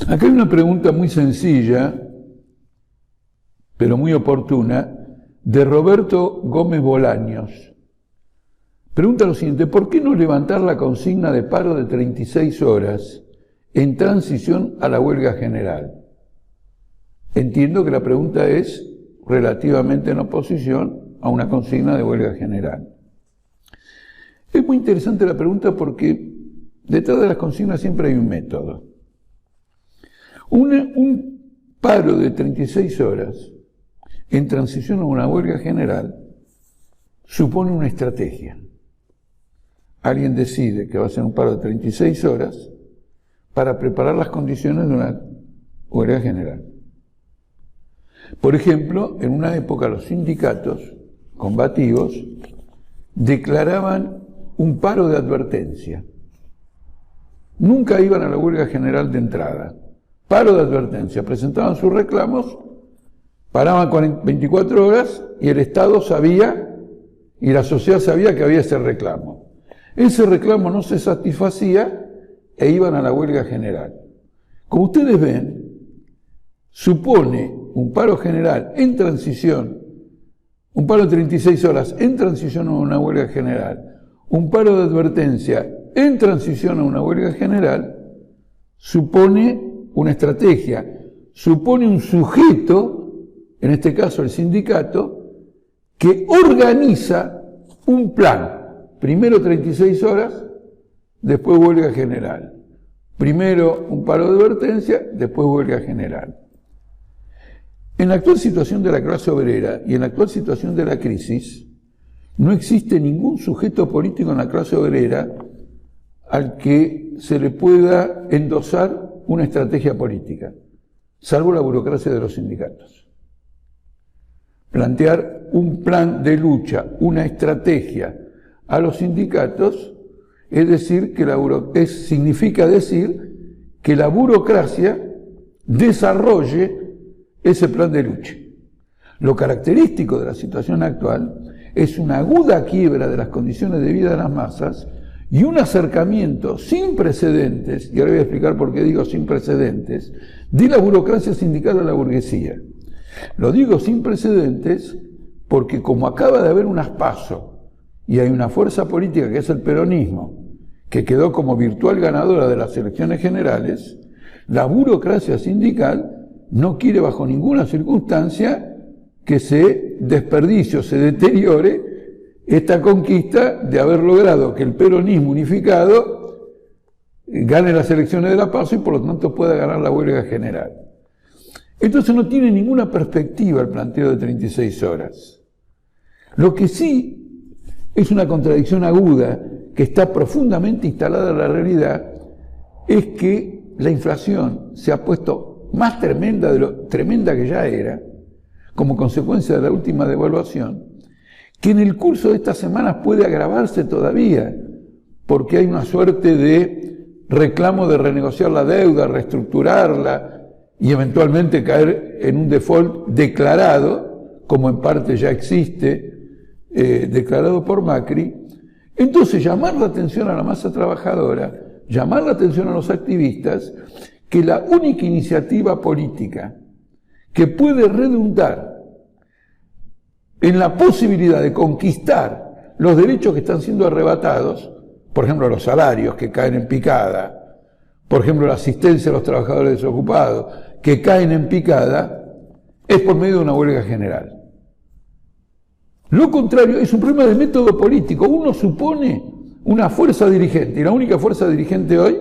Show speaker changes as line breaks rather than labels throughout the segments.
Acá hay una pregunta muy sencilla, pero muy oportuna, de Roberto Gómez Bolaños. Pregunta lo siguiente: ¿por qué no levantar la consigna de paro de 36 horas en transición a la huelga general? Entiendo que la pregunta es relativamente en oposición a una consigna de huelga general. Es muy interesante la pregunta porque detrás de las consignas siempre hay un método. Un paro de 36 horas en transición a una huelga general supone una estrategia. Alguien decide que va a ser un paro de 36 horas para preparar las condiciones de una huelga general. Por ejemplo, en una época los sindicatos combativos declaraban un paro de advertencia. Nunca iban a la huelga general de entrada. Paro de advertencia. Presentaban sus reclamos, paraban 24 horas y el Estado sabía y la sociedad sabía que había ese reclamo. Ese reclamo no se satisfacía e iban a la huelga general. Como ustedes ven, supone un paro general en transición, un paro de 36 horas en transición a una huelga general, un paro de advertencia en transición a una huelga general, supone una estrategia, supone un sujeto, en este caso el sindicato, que organiza un plan. Primero 36 horas, después huelga general. Primero un paro de advertencia, después huelga general. En la actual situación de la clase obrera y en la actual situación de la crisis, no existe ningún sujeto político en la clase obrera al que se le pueda endosar una estrategia política, salvo la burocracia de los sindicatos. Plantear un plan de lucha, una estrategia a los sindicatos, es decir, significa decir que la burocracia desarrolle ese plan de lucha. Lo característico de la situación actual es una aguda quiebra de las condiciones de vida de las masas y un acercamiento sin precedentes, y ahora voy a explicar por qué digo sin precedentes, de la burocracia sindical a la burguesía. Lo digo sin precedentes porque como acaba de haber unas PASO y hay una fuerza política que es el peronismo, que quedó como virtual ganadora de las elecciones generales, la burocracia sindical no quiere bajo ninguna circunstancia que se desperdicie o se deteriore esta conquista de haber logrado que el peronismo unificado gane las elecciones de la PASO y por lo tanto pueda ganar la huelga general. Entonces no tiene ninguna perspectiva el planteo de 36 horas. Lo que sí es una contradicción aguda que está profundamente instalada en la realidad es que la inflación se ha puesto más tremenda de lo tremenda que ya era, como consecuencia de la última devaluación, que en el curso de estas semanas puede agravarse todavía, porque hay una suerte de reclamo de renegociar la deuda, reestructurarla y eventualmente caer en un default declarado, como en parte ya existe, declarado por Macri. Entonces llamar la atención a la masa trabajadora, llamar la atención a los activistas, que la única iniciativa política que puede redundar en la posibilidad de conquistar los derechos que están siendo arrebatados, por ejemplo los salarios que caen en picada, por ejemplo la asistencia a los trabajadores desocupados que caen en picada, es por medio de una huelga general. Lo contrario es un problema de método político. Uno supone una fuerza dirigente, y la única fuerza dirigente hoy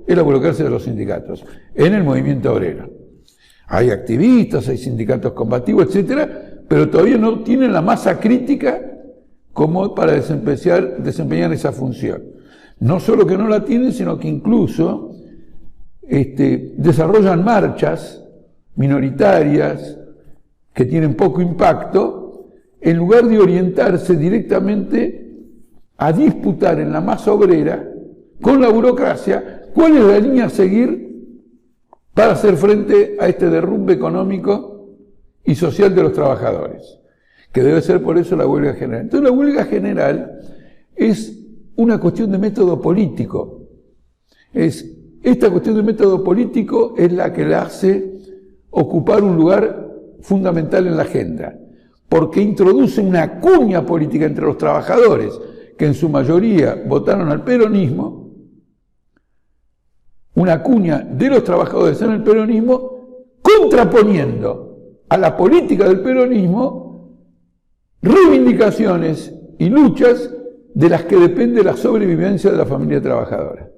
es la burocracia de los sindicatos, en el movimiento obrero. Hay activistas, hay sindicatos combativos, etcétera, pero todavía no tienen la masa crítica como para desempeñar esa función. No solo que no la tienen, sino que incluso desarrollan marchas minoritarias que tienen poco impacto, en lugar de orientarse directamente a disputar en la masa obrera con la burocracia cuál es la línea a seguir para hacer frente a este derrumbe económico y social de los trabajadores, que debe ser por eso la huelga general. Entonces la huelga general es una cuestión de método político, es esta cuestión del método político es la que la hace ocupar un lugar fundamental en la agenda, porque introduce una cuña política entre los trabajadores, que en su mayoría votaron al peronismo, una cuña de los trabajadores en el peronismo, contraponiendo a la política del peronismo reivindicaciones y luchas de las que depende la sobrevivencia de la familia trabajadora.